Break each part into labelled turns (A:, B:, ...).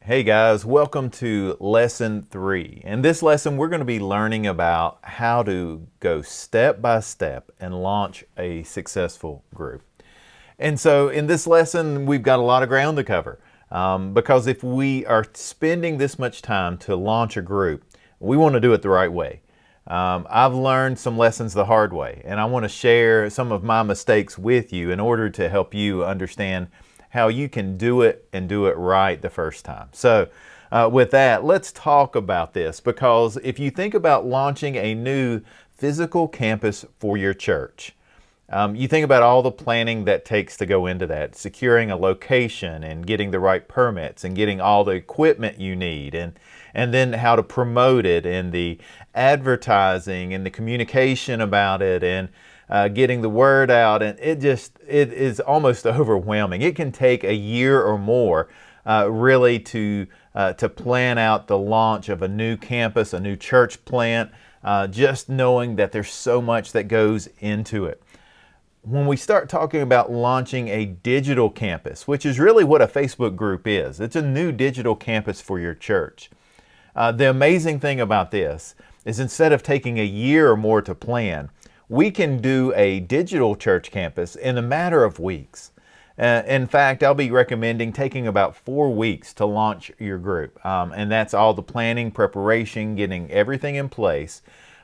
A: Hey guys, welcome to lesson 3. In this lesson, we're going to be learning about how to go step by step and launch a successful group. And so in this lesson, we've got a lot of ground to cover because if we are spending this much time to launch a group, we want to do it the right way. I've learned some lessons the hard way, and I want to share some of my mistakes with you in order to help you understand how you can do it and do it right the first time. So with that, let's talk about this, because if you think about launching a new physical campus for your church, you think about all the planning that takes to go into that, securing a location and getting the right permits and getting all the equipment you need, and then how to promote it and the advertising and the communication about it and getting the word out, and it is almost overwhelming. It can take a year or more really to plan out the launch of a new campus, a new church plant, just knowing that there's so much that goes into it. When we start talking about launching a digital campus, which is really what a Facebook group is, it's a new digital campus for your church. The amazing thing about this is instead of taking a year or more to plan, we can do a digital church campus in a matter of weeks. In fact, I'll be recommending taking about 4 weeks to launch your group. And that's all the planning, preparation, getting everything in place.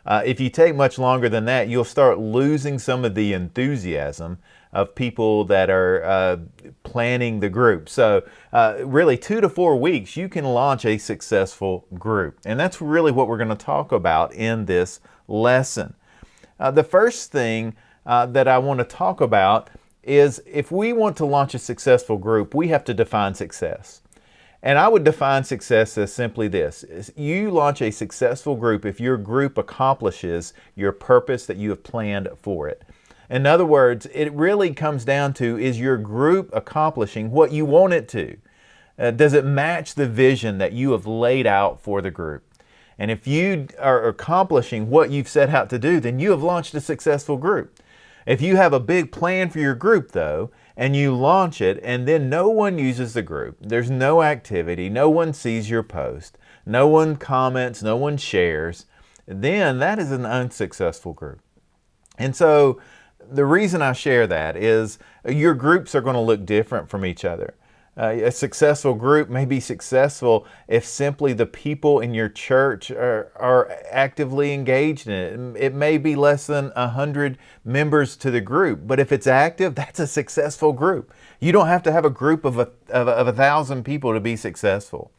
A: If you take much longer than that, you'll start losing some of the enthusiasm of people that are planning the group. So really 2 to 4 weeks, you can launch a successful group. And that's really what we're going to talk about in this lesson. The first thing that I want to talk about is if we want to launch a successful group, we have to define success. And I would define success as simply this: you launch a successful group if your group accomplishes your purpose that you have planned for it. In other words, it really comes down to, is your group accomplishing what you want it to? Does it match the vision that you have laid out for the group? And if you are accomplishing what you've set out to do, then you have launched a successful group. If you have a big plan for your group, though, and you launch it and then no one uses the group, there's no activity, no one sees your post, no one comments, no one shares, then that is an unsuccessful group. And so the reason I share that is your groups are going to look different from each other. A successful group may be successful if simply the people in your church are actively engaged in it. It may be less than 100 members to the group, but if it's active, that's a successful group. You don't have to have a group of 1,000 people to be successful.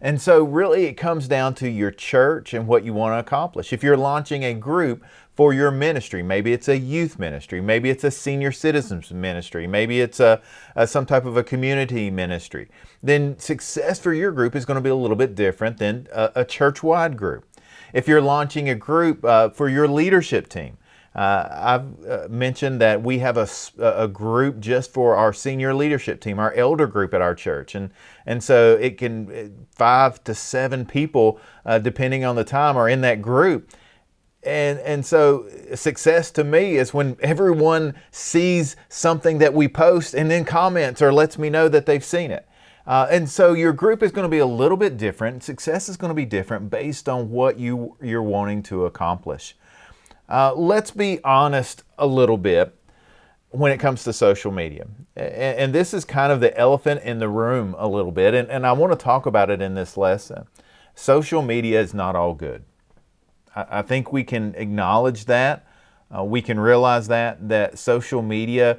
A: And so really it comes down to your church and what you want to accomplish. If you're launching a group for your ministry, maybe it's a youth ministry, maybe it's a senior citizens ministry, maybe it's some type of a community ministry, then success for your group is going to be a little bit different than a church-wide group. If you're launching a group for your leadership team, I've mentioned that we have a group just for our senior leadership team, our elder group at our church. And so it can 5 to 7 people, depending on the time, are in that group. And so success to me is when everyone sees something that we post and then comments or lets me know that they've seen it. And so your group is going to be a little bit different. Success is going to be different based on what you're wanting to accomplish. Let's be honest a little bit when it comes to social media. And this is kind of the elephant in the room a little bit, and I want to talk about it in this lesson. Social media is not all good. I think we can acknowledge that. We can realize that social media,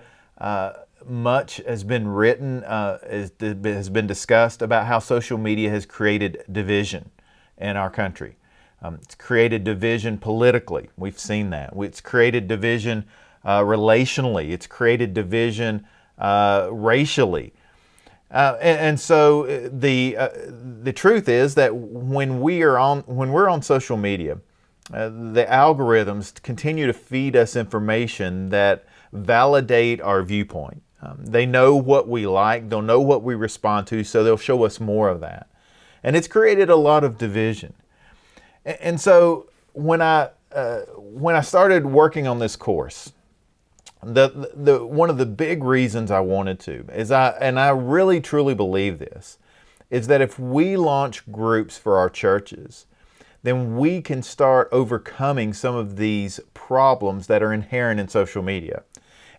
A: much has been written, has been discussed about how social media has created division in our country. It's created division politically. We've seen that. It's created division relationally. It's created division racially. And so the truth is that when we're on social media, the algorithms continue to feed us information that validate our viewpoint. They know what we like, they'll know what we respond to, so they'll show us more of that. And it's created a lot of division. And so when I started working on this course, the one of the big reasons I wanted to is I really truly believe this is that if we launch groups for our churches, then we can start overcoming some of these problems that are inherent in social media.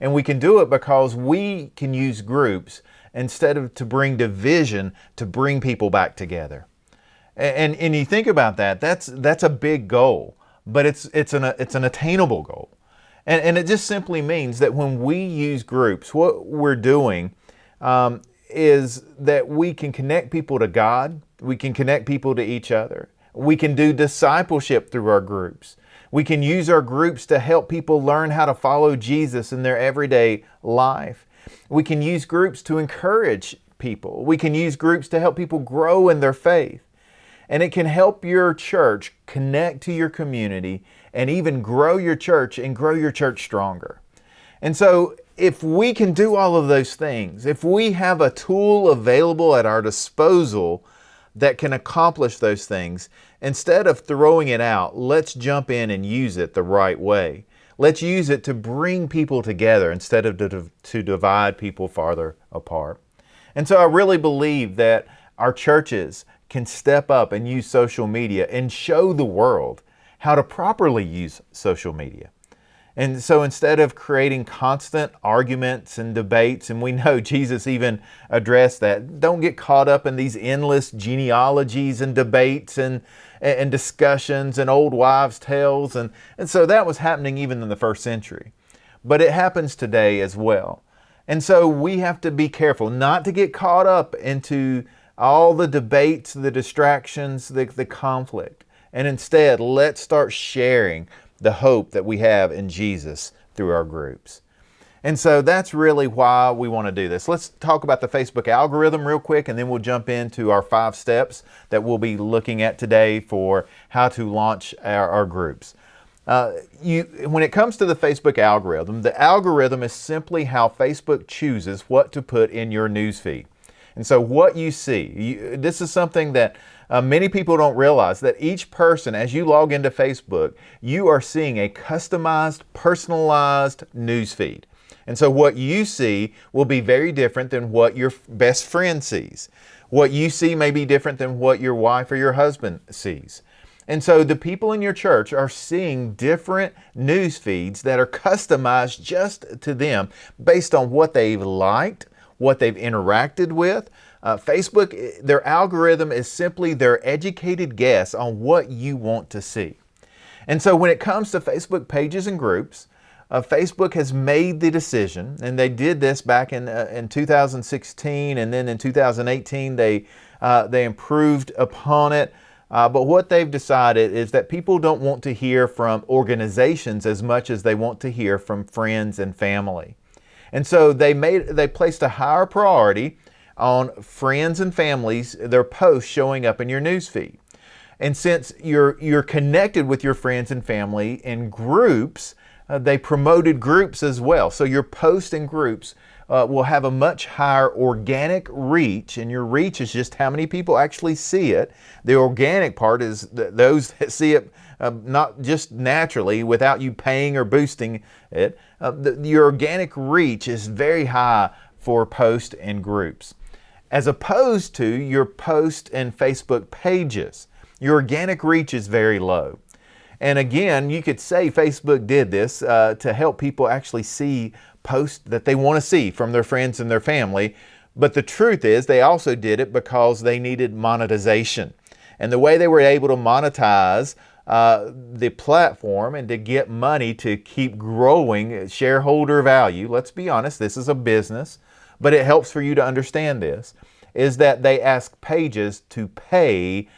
A: And we can do it because we can use groups instead of to bring division, to bring people back together. And you think about that, that's a big goal, but it's an attainable goal. And it just simply means that when we use groups, what we're doing is that we can connect people to God, we can connect people to each other, we can do discipleship through our groups. We can use our groups to help people learn how to follow Jesus in their everyday life. We can use groups to encourage people. We can use groups to help people grow in their faith. And it can help your church connect to your community and even grow your church and grow your church stronger. And so if we can do all of those things, if we have a tool available at our disposal that can accomplish those things, instead of throwing it out, let's jump in and use it the right way. Let's use it to bring people together instead of to divide people farther apart. And so I really believe that our churches can step up and use social media and show the world how to properly use social media. And so instead of creating constant arguments and debates, and we know Jesus even addressed that, don't get caught up in these endless genealogies and debates and discussions and old wives' tales. And so that was happening even in the first century. But it happens today as well. And so we have to be careful not to get caught up into all the debates, the distractions, the conflict. And instead, let's start sharing the hope that we have in Jesus through our groups. And so that's really why we want to do this. Let's talk about the Facebook algorithm real quick, and then we'll jump into our 5 steps that we'll be looking at today for how to launch our groups. When it comes to the Facebook algorithm is simply how Facebook chooses what to put in your newsfeed. And so what you see, this is something that many people don't realize, that each person, as you log into Facebook, you are seeing a customized, personalized newsfeed. And so what you see will be very different than what your best friend sees. What you see may be different than what your wife or your husband sees. And so the people in your church are seeing different news feeds that are customized just to them based on what they've liked, what they've interacted with. Facebook, their algorithm is simply their educated guess on what you want to see. And so when it comes to Facebook pages and groups, Facebook has made the decision, and they did this back in 2016, and then in 2018 they improved upon it. But what they've decided is that people don't want to hear from organizations as much as they want to hear from friends and family. And so they placed a higher priority on friends and families, their posts showing up in your newsfeed. And since you're connected with your friends and family in groups, they promoted groups as well. So your posts in groups will have a much higher organic reach, and your reach is just how many people actually see it. The organic part is those that see it not just naturally without you paying or boosting it. Your organic reach is very high for posts and groups, as opposed to your post and Facebook pages. Your organic reach is very low. And again, you could say Facebook did this to help people actually see posts that they want to see from their friends and their family. But the truth is they also did it because they needed monetization. And the way they were able to monetize the platform and to get money to keep growing shareholder value, let's be honest, this is a business, but it helps for you to understand this, is that they ask pages to pay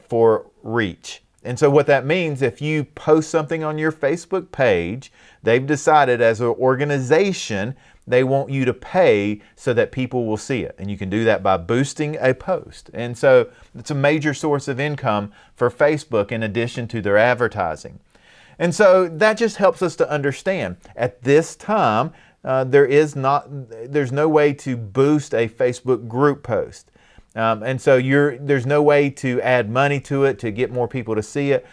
A: for reach. And so what that means, if you post something on your Facebook page, they've decided as an organization, they want you to pay so that people will see it. And you can do that by boosting a post. And so it's a major source of income for Facebook in addition to their advertising. And so that just helps us to understand. At this time, there's no way to boost a Facebook group post. And so there's no way to add money to it to get more people to see it.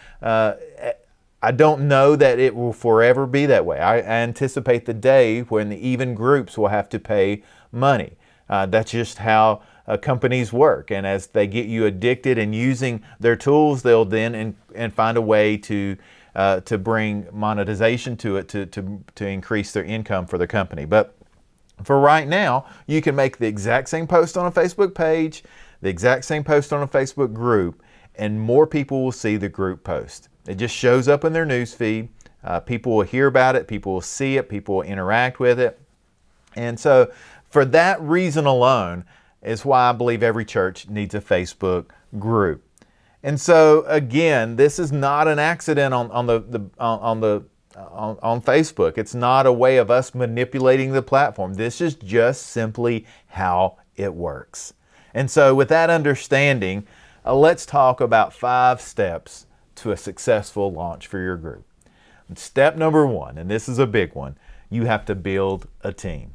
A: I don't know that it will forever be that way. I anticipate the day when even groups will have to pay money. That's just how companies work. And as they get you addicted and using their tools, they'll then and find a way to bring monetization to it to increase their income for the company. But for right now, you can make the exact same post on a Facebook page, the exact same post on a Facebook group, and more people will see the group post. It just shows up in their news feed. People will hear about it, people will see it, people will interact with it. And so for that reason alone is why I believe every church needs a Facebook group. And so again, this is not an accident on Facebook. It's not a way of us manipulating the platform. This is just simply how it works. And so with that understanding, let's talk about 5 steps to a successful launch for your group. Step number 1, and this is a big one, you have to build a team.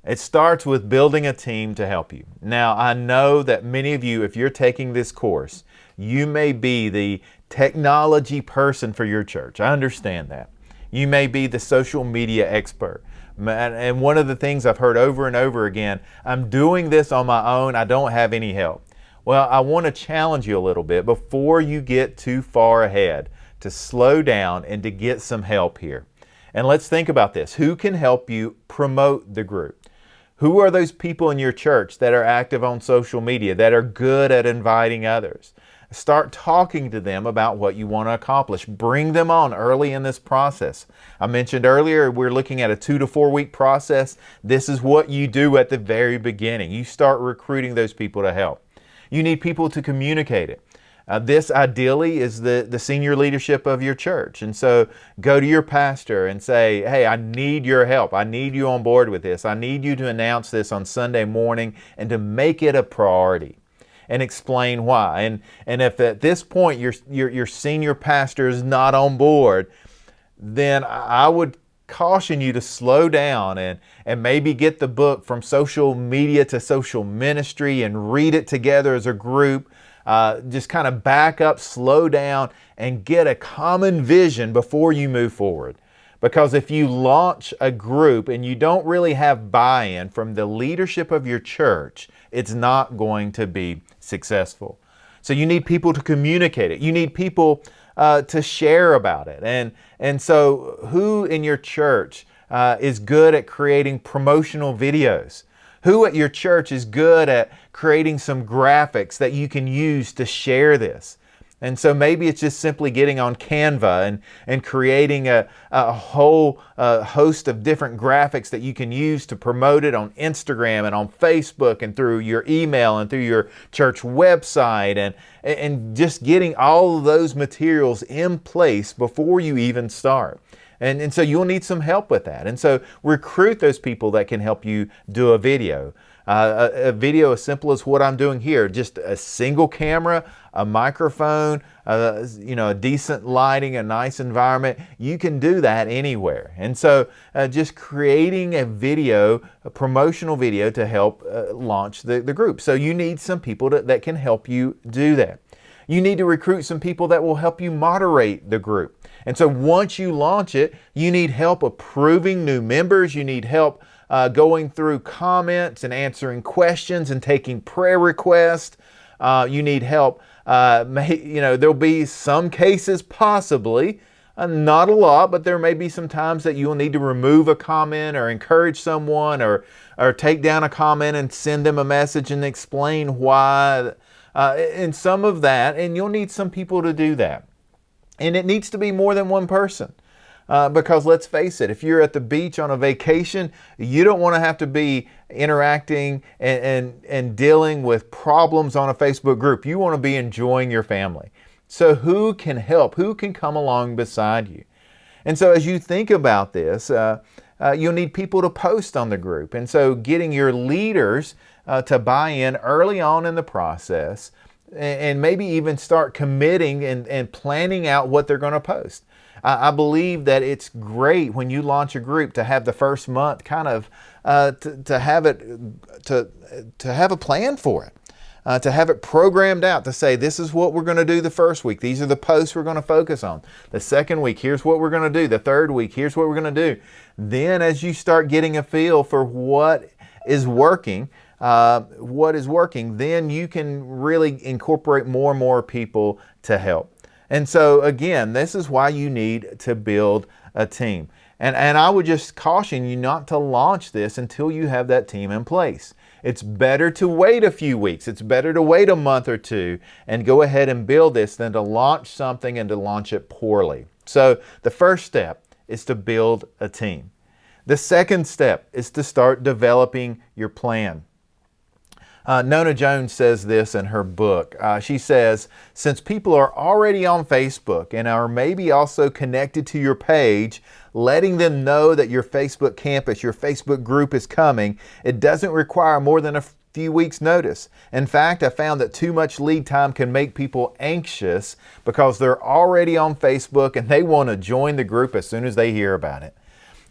A: It starts with building a team to help you. Now, I know that many of you, if you're taking this course, you may be the technology person for your church. I understand that. You may be the social media expert. And one of the things I've heard over and over again, I'm doing this on my own, I don't have any help. Well, I want to challenge you a little bit before you get too far ahead to slow down and to get some help here. And let's think about this. Who can help you promote the group? Who are those people in your church that are active on social media, that are good at inviting others? Start talking to them about what you want to accomplish. Bring them on early in this process. I mentioned earlier, we're looking at a 2 to 4 week process. This is what you do at the very beginning. You start recruiting those people to help. You need people to communicate it. This ideally is the senior leadership of your church. And so go to your pastor and say, hey, I need your help. I need you on board with this. I need you to announce this on Sunday morning and to make it a priority and explain why. And if at this point your senior pastor is not on board, then I would caution you to slow down and maybe get the book From Social Media to Social Ministry and read it together as a group. Just kind of back up, slow down, and get a common vision before you move forward. Because if you launch a group and you don't really have buy-in from the leadership of your church, it's not going to be successful. So you need people to communicate it. You need people to share about it. And so who in your church is good at creating promotional videos? Who at your church is good at creating some graphics that you can use to share this? And so maybe it's just simply getting on Canva and creating a whole host of different graphics that you can use to promote it on Instagram and on Facebook and through your email and through your church website and just getting all of those materials in place before you even start. And so you'll need some help with that. And so recruit those people that can help you do a video. A video as simple as what I'm doing here, just a single camera, a microphone, a decent lighting, a nice environment. You can do that anywhere. And so just creating a video, a promotional video to help launch the group. So you need some people that can help you do that. You need to recruit some people that will help you moderate the group. And so once you launch it, you need help approving new members. You need help going through comments and answering questions and taking prayer requests. You need help. There'll be some cases possibly, not a lot, but there may be some times that you'll need to remove a comment or encourage someone or take down a comment and send them a message and explain why. And some of that, and you'll need some people to do that. And it needs to be more than one person. Because let's face it, if you're at the beach on a vacation, you don't want to have to be interacting and dealing with problems on a Facebook group. You want to be enjoying your family. So who can help? Who can come along beside you? And so as you think about this, you'll need people to post on the group. And so getting your leaders to buy in early on in the process and maybe even start committing and planning out what they're going to post. I believe that it's great when you launch a group to have the first month kind of to have a plan for it, to have it programmed out, to say this is what we're going to do the first week. These are the posts we're going to focus on. The second week, here's what we're going to do. The third week, here's what we're going to do. Then as you start getting a feel for what is working, what is working, then you can really incorporate more and more people to help. And so again, this is why you need to build a team. And I would just caution you not to launch this until you have that team in place. It's better to wait a few weeks. It's better to wait a month or two and go ahead and build this than to launch something and to launch it poorly. So the first step is to build a team. The second step is to start developing your plan. Nona Jones says this in her book. She says, since people are already on Facebook and are maybe also connected to your page, letting them know that your Facebook campus, your Facebook group is coming, it doesn't require more than a few weeks notice. In fact, I found that too much lead time can make people anxious because they're already on Facebook and they want to join the group as soon as they hear about it.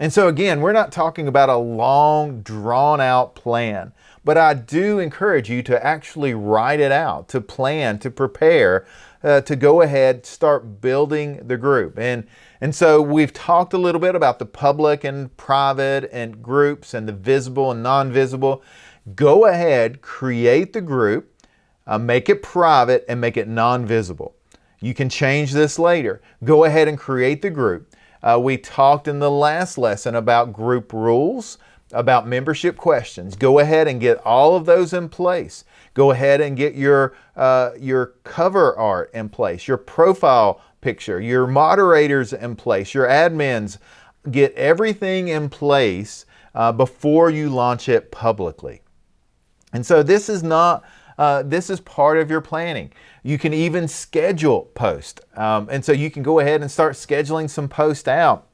A: And so again, we're not talking about a long, drawn-out plan, but I do encourage you to actually write it out, to plan, to prepare, to go ahead, start building the group. And so we've talked a little bit about the public and private and groups and the visible and non-visible. Go ahead, create the group, make it private and make it non-visible. You can change this later. Go ahead and create the group. We talked in the last lesson about group rules, about membership questions. Go ahead and get all of those in place. Go ahead and get your cover art in place, your profile picture, your moderators in place, your admins. Get everything in place before you launch it publicly. And so this is part of your planning. You can even schedule posts. And so you can go ahead and start scheduling some posts out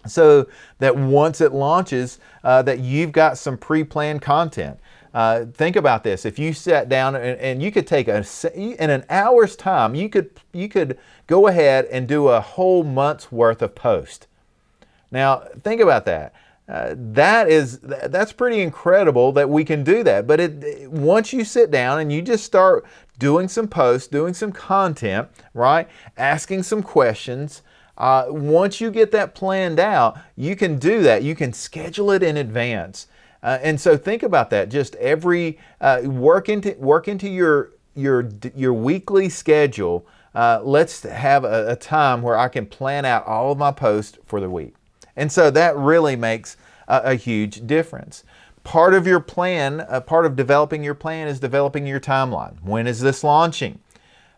A: so that once it launches, that you've got some pre-planned content. Think about this. If you sat down and you could take in an hour's time, you could go ahead and do a whole month's worth of posts. Now, think about that. That's pretty incredible that we can do that. But once you sit down and you just start doing some posts, doing some content, right? Asking some questions. Once you get that planned out, you can do that. You can schedule it in advance. And so think about that. Just work into your weekly schedule. Let's have a time where I can plan out all of my posts for the week. And so that really makes a huge difference. Part of your plan, part of developing your plan is developing your timeline. When is this launching?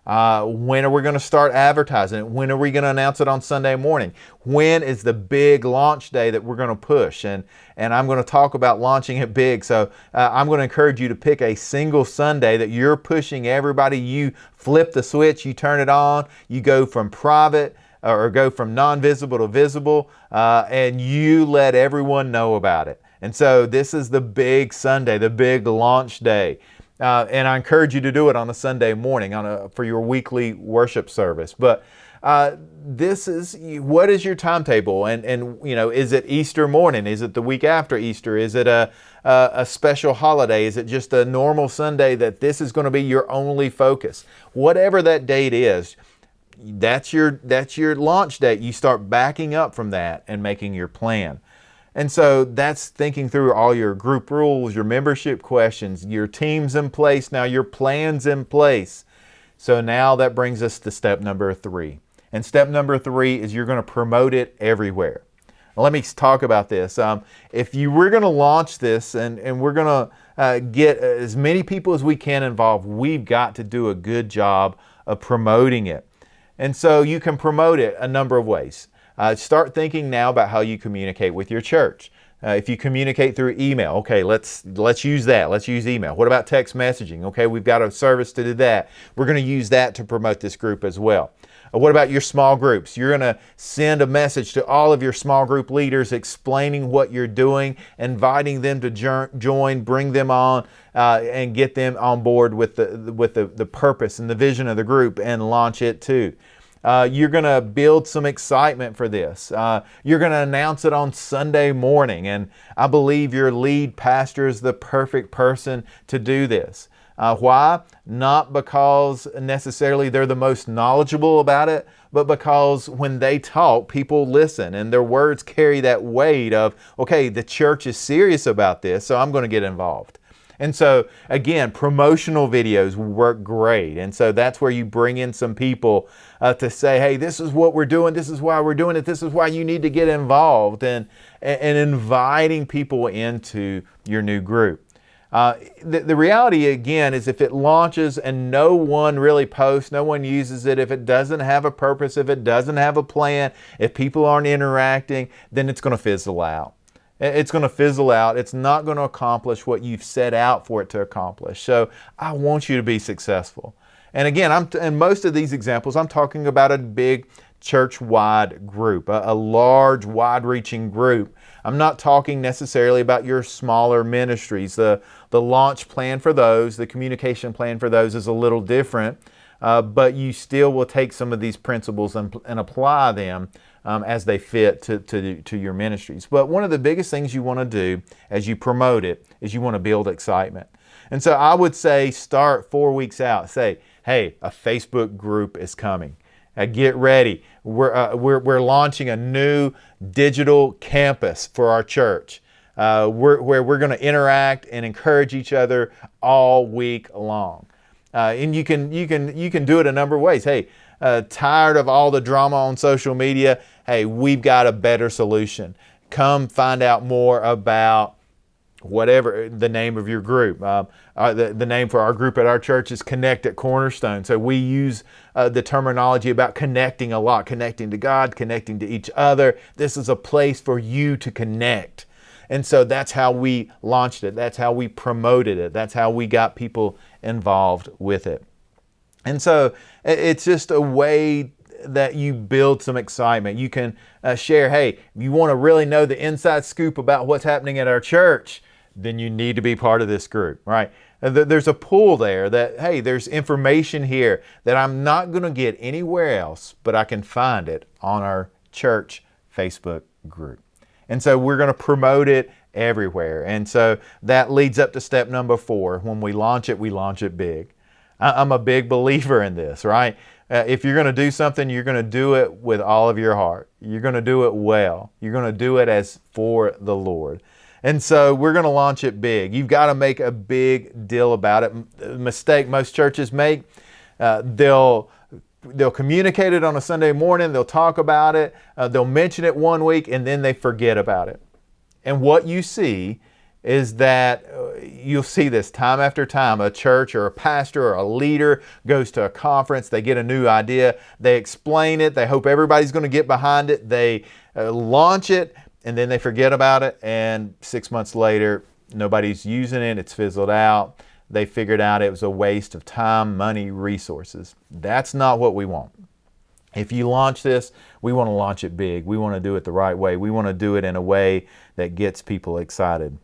A: When are we going to start advertising it? When are we going to announce it on Sunday morning? When is the big launch day that we're going to push? And I'm going to talk about launching it big. So I'm going to encourage you to pick a single Sunday that you're pushing everybody. You flip the switch, you turn it on, you go from private or go from non-visible to visible, and you let everyone know about it. And so this is the big Sunday, the big launch day. And I encourage you to do it on a Sunday morning for your weekly worship service. But what is your timetable? And is it Easter morning? Is it the week after Easter? Is it a special holiday? Is it just a normal Sunday that this is going to be your only focus? Whatever that date is, that's your launch date. You start backing up from that and making your plan. And so that's thinking through all your group rules, your membership questions, your teams in place, now your plans in place. So now that brings us to step number 3. And step number 3 is you're going to promote it everywhere. Now, let me talk about this. If we're going to launch this and we're going to get as many people as we can involved, we've got to do a good job of promoting it. And so you can promote it a number of ways. Start thinking now about how you communicate with your church. If you communicate through email, okay, let's use that. Let's use email. What about text messaging? Okay, we've got a service to do that. We're going to use that to promote this group as well. What about your small groups? You're going to send a message to all of your small group leaders explaining what you're doing, inviting them to join, bring them on, and get them on board with the purpose and the vision of the group and launch it too. You're going to build some excitement for this. You're going to announce it on Sunday morning, and I believe your lead pastor is the perfect person to do this. Why? Not because necessarily they're the most knowledgeable about it, but because when they talk, people listen, and their words carry that weight of, okay, the church is serious about this, so I'm going to get involved. And so again, promotional videos work great. And so that's where you bring in some people to say, hey, this is what we're doing. This is why we're doing it. This is why you need to get involved, and inviting people into your new group. The reality again is if it launches and no one really posts, no one uses it, if it doesn't have a purpose, if it doesn't have a plan, if people aren't interacting, then it's going to fizzle out. It's going to fizzle out. It's not going to accomplish what you've set out for it to accomplish. So I want you to be successful. And again, in most of these examples, I'm talking about a big church-wide group, a large, wide-reaching group. I'm not talking necessarily about your smaller ministries. The launch plan for those, the communication plan for those is a little different, but you still will take some of these principles and apply them as they fit to your ministries. But one of the biggest things you want to do as you promote it is you want to build excitement. And so I would say start 4 weeks out. Say, hey, a Facebook group is coming. Get ready. We're launching a new digital campus for our church where we're going to interact and encourage each other all week long. And you can do it a number of ways. Hey, tired of all the drama on social media? Hey, we've got a better solution. Come find out more about whatever the name of your group. The name for our group at our church is Connect at Cornerstone. So we use the terminology about connecting a lot, connecting to God, connecting to each other. This is a place for you to connect. And so that's how we launched it. That's how we promoted it. That's how we got people involved with it. And so it's just a way that you build some excitement. You can share, hey, if you want to really know the inside scoop about what's happening at our church, then you need to be part of this group, right? There's a pull there that, hey, there's information here that I'm not going to get anywhere else, but I can find it on our church Facebook group. And so we're going to promote it everywhere. And so that leads up to step number 4. When we launch it big. I'm a big believer in this, right? If you're going to do something, you're going to do it with all of your heart. You're going to do it well. You're going to do it as for the Lord. And so we're going to launch it big. You've got to make a big deal about it. The mistake most churches make, they'll communicate it on a Sunday morning. They'll talk about it. They'll mention it one week, and then they forget about it. And what you see is that you'll see this time after time. A church or a pastor or a leader goes to a conference. They get a new idea. They explain it. They hope everybody's going to get behind it. They launch it, and then they forget about it. And 6 months later, nobody's using it. It's fizzled out. They figured out it was a waste of time, money, resources. That's not what we want. If you launch this, we want to launch it big. We want to do it the right way. We want to do it in a way that gets people excited.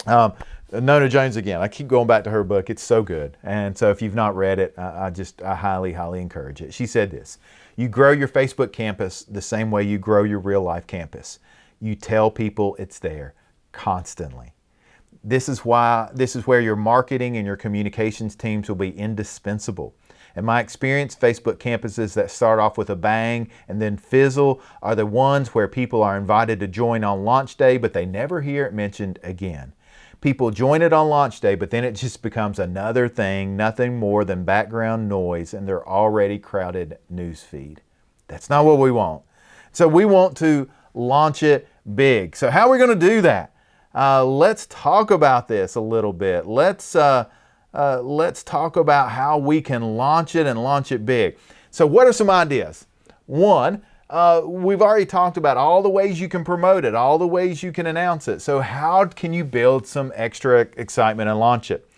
A: Nona Jones, again, I keep going back to her book. It's so good. And so if you've not read it, I highly, highly encourage it. She said this: you grow your Facebook campus the same way you grow your real life campus. You tell people it's there constantly. This is where your marketing and your communications teams will be indispensable. In my experience, Facebook campuses that start off with a bang and then fizzle are the ones where people are invited to join on launch day, but they never hear it mentioned again. People join it on launch day, but then it just becomes another thing, nothing more than background noise in their already crowded news feed. That's not what we want. So we want to launch it big. So how are we going to do that? Let's talk about this a little bit. Let's talk about how we can launch it and launch it big. So what are some ideas? One, we've already talked about all the ways you can promote it, all the ways you can announce it. So how can you build some extra excitement and launch it?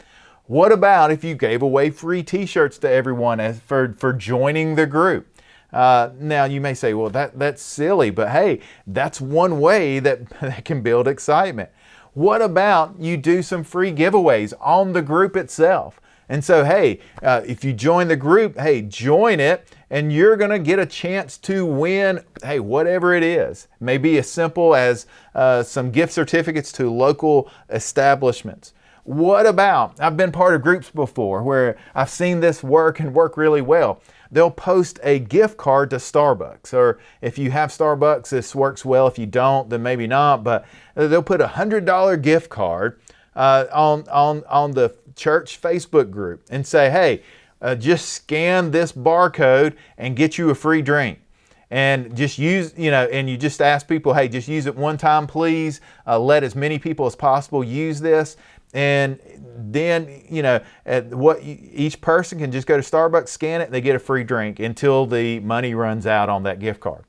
A: What about if you gave away free t-shirts to everyone for joining the group? Now you may say, well, that's silly, but hey, that's one way that can build excitement. What about you do some free giveaways on the group itself? And so, hey, if you join the group, hey, join it, and you're going to get a chance to win, hey, whatever it is. Maybe as simple as some gift certificates to local establishments. What about, I've been part of groups before where I've seen this work and work really well. They'll post a gift card to Starbucks, or if you have Starbucks, this works well. If you don't, then maybe not, but they'll put a $100 gift card on the church Facebook group and say, hey, just scan this barcode and get you a free drink. And just use, and you just ask people, hey, just use it one time, please. Let as many people as possible use this. And then, each person can just go to Starbucks, scan it, they get a free drink until the money runs out on that gift card.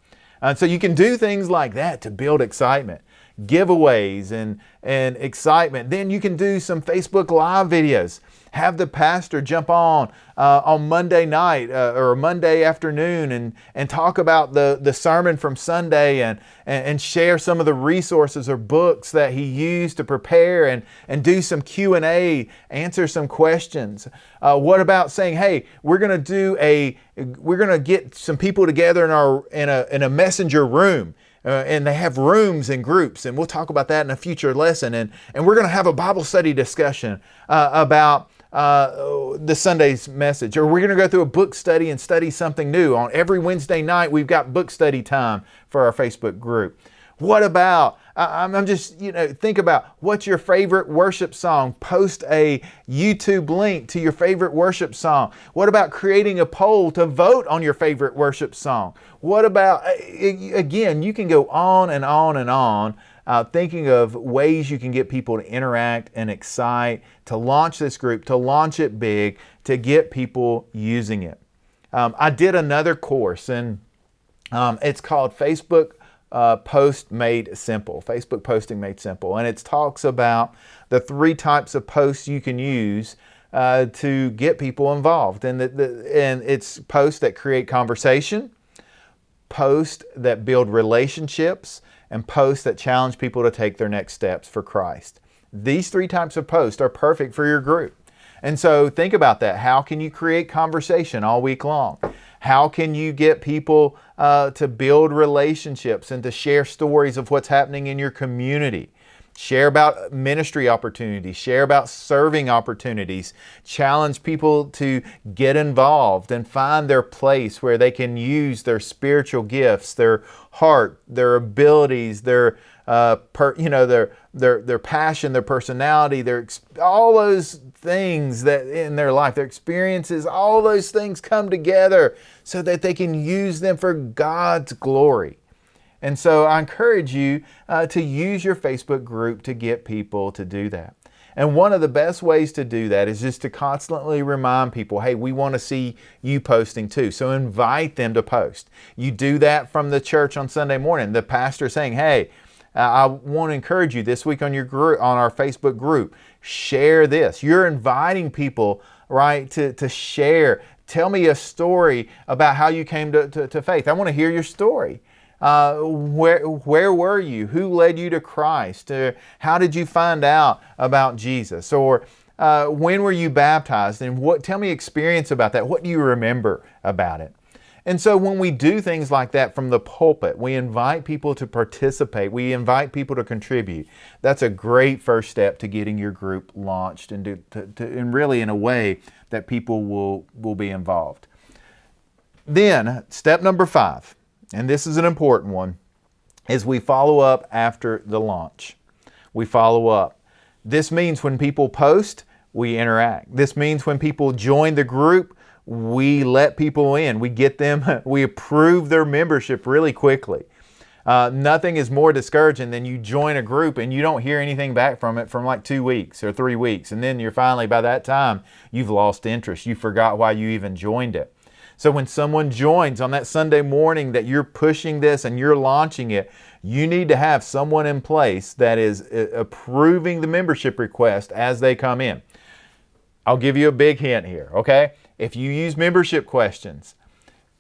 A: So you can do things like that to build excitement, giveaways and excitement. Then you can do some Facebook Live videos. Have the pastor jump on Monday night or Monday afternoon and talk about the sermon from Sunday and share some of the resources or books that he used to prepare and do some Q&A, answer some questions. What about saying, hey, we're going to get some people together in a messenger room. And they have rooms and groups, and we'll talk about that in a future lesson. And we're going to have a Bible study discussion about the Sunday's message, or we're going to go through a book study and study something new. On every Wednesday night, we've got book study time for our Facebook group. What about, I'm just, think about what's your favorite worship song? Post a YouTube link to your favorite worship song. What about creating a poll to vote on your favorite worship song? What about, again, you can go on and on and on, thinking of ways you can get people to interact and excite, to launch this group, to launch it big, to get people using it. I did another course, and it's called Facebook Post Made Simple, Facebook Posting Made Simple. And it talks about the 3 types of posts you can use to get people involved. And it's posts that create conversation, posts that build relationships, and posts that challenge people to take their next steps for Christ. These 3 types of posts are perfect for your group. And so think about that. How can you create conversation all week long? How can you get people to build relationships and to share stories of what's happening in your community? Share about ministry opportunities, share about serving opportunities, challenge people to get involved and find their place where they can use their spiritual gifts, their heart, their abilities, their passion, their personality, all those things that in their life, their experiences, all those things come together so that they can use them for God's glory. And so I encourage you to use your Facebook group to get people to do that. And one of the best ways to do that is just to constantly remind people, hey, we want to see you posting too. So invite them to post. You do that from the church on Sunday morning. The pastor saying, hey, I want to encourage you this week on your group, on our Facebook group, share this. You're inviting people, right, to share. Tell me a story about how you came to faith. I want to hear your story. Where were you? Who led you to Christ? How did you find out about Jesus? Or when were you baptized? And tell me experience about that. What do you remember about it? And so when we do things like that from the pulpit, we invite people to participate. We invite people to contribute. That's a great first step to getting your group launched and really in a way that people will be involved. Then step number 5, and this is an important one, is we follow up after the launch. We follow up. This means when people post, we interact. This means when people join the group, we let people in. We get them, we approve their membership really quickly. Nothing is more discouraging than you join a group and you don't hear anything back from it from like 2 weeks or 3 weeks. And then you're finally, by that time, you've lost interest. You forgot why you even joined it. So when someone joins on that Sunday morning that you're pushing this and you're launching it, you need to have someone in place that is approving the membership request as they come in. I'll give you a big hint here, okay? If you use membership questions,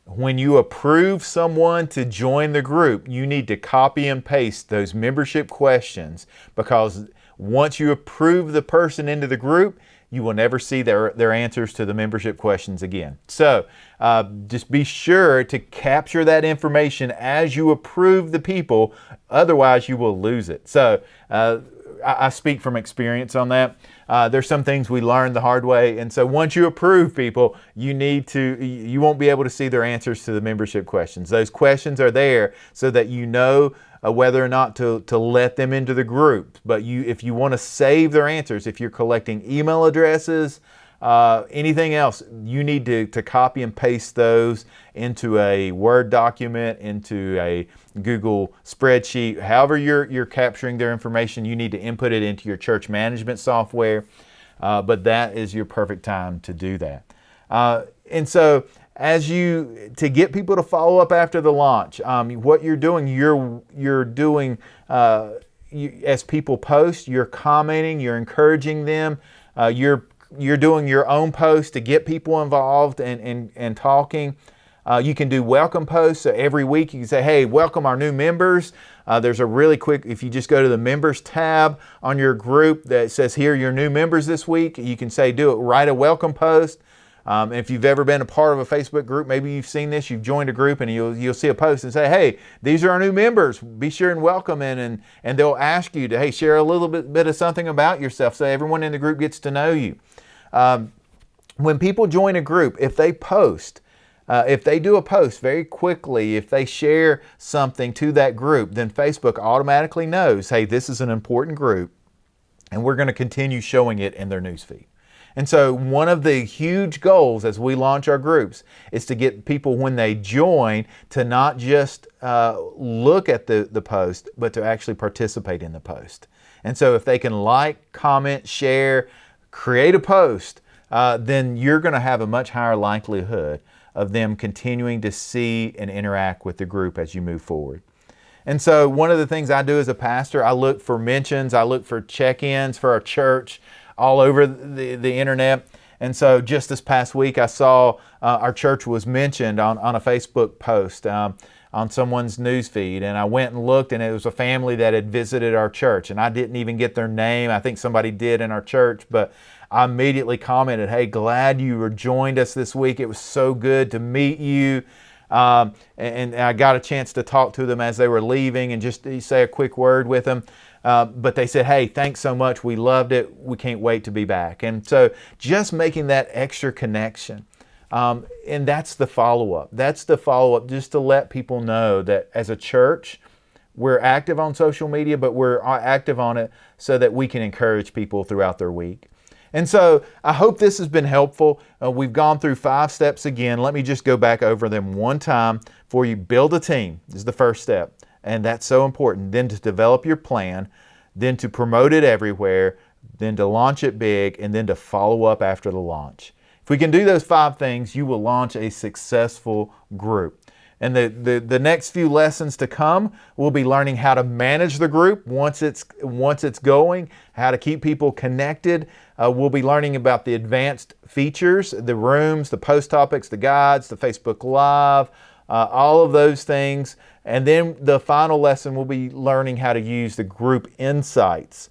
A: when you approve someone to join the group, you need to copy and paste those membership questions, because once you approve the person into the group, you will never see their answers to the membership questions again. So just be sure to capture that information as you approve the people, otherwise you will lose it. So I speak from experience on that. There's some things we learned the hard way. And so once you approve people, you won't be able to see their answers to the membership questions. Those questions are there so that you know whether or not to let them into the group. But if you want to save their answers, if you're collecting email addresses, anything else, you need to copy and paste those into a Word document, into a Google spreadsheet. However you're capturing their information, you need to input it into your church management software. But that is your perfect time to do that. And so to get people to follow up after the launch, what you're doing, as people post, you're commenting, you're encouraging them, you're doing your own post to get people involved and talking. You can do welcome posts. So every week you can say, hey, welcome our new members. There's a really quick, if you just go to the members tab on your group that says, here are your new members this week, you can say, write a welcome post. If you've ever been a part of a Facebook group, maybe you've seen this, you've joined a group and you'll see a post and say, hey, these are our new members. Be sure and welcome in. And they'll ask you to, hey, share a little bit of something about yourself so everyone in the group gets to know you. When people join a group, if they do a post very quickly, if they share something to that group, then Facebook automatically knows, hey, this is an important group and we're going to continue showing it in their newsfeed. And so one of the huge goals as we launch our groups is to get people, when they join, to not just look at the post, but to actually participate in the post. And so if they can like, comment, share, create a post, then you're going to have a much higher likelihood of them continuing to see and interact with the group as you move forward. And so one of the things I do as a pastor, I look for mentions, I look for check-ins for our church all over the internet. And so just this past week, I saw our church was mentioned on a Facebook post on someone's newsfeed. And I went and looked, and it was a family that had visited our church. And I didn't even get their name. I think somebody did in our church, but I immediately commented, hey, glad you joined us this week. It was so good to meet you. And I got a chance to talk to them as they were leaving and just say a quick word with them. But they said, hey, thanks so much. We loved it. We can't wait to be back. And so just making that extra connection. And that's the follow-up. That's the follow-up, just to let people know that as a church, we're active on social media, but we're active on it so that we can encourage people throughout their week. And so I hope this has been helpful. We've gone through 5 steps again. Let me just go back over them one time for you. Build a team is the first step, and that's so important. Then to develop your plan, then to promote it everywhere, then to launch it big, and then to follow up after the launch. If we can do those 5 things, you will launch a successful group. And the next few lessons to come, we'll be learning how to manage the group once it's going, how to keep people connected. We'll be learning about the advanced features, the rooms, the post topics, the guides, the Facebook Live, all of those things. And then the final lesson, we'll be learning how to use the group insights.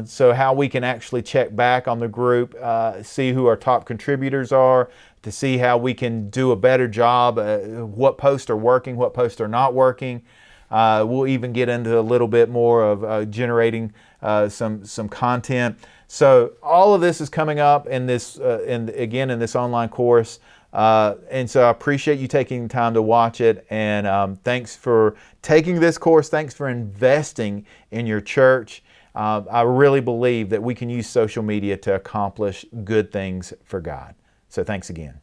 A: So how we can actually check back on the group, see who our top contributors are, to see how we can do a better job, what posts are working, what posts are not working. We'll even get into a little bit more of generating some content. So all of this is coming up in this, in this online course. And so I appreciate you taking the time to watch it. And thanks for taking this course. Thanks for investing in your church. I really believe that we can use social media to accomplish good things for God. So thanks again.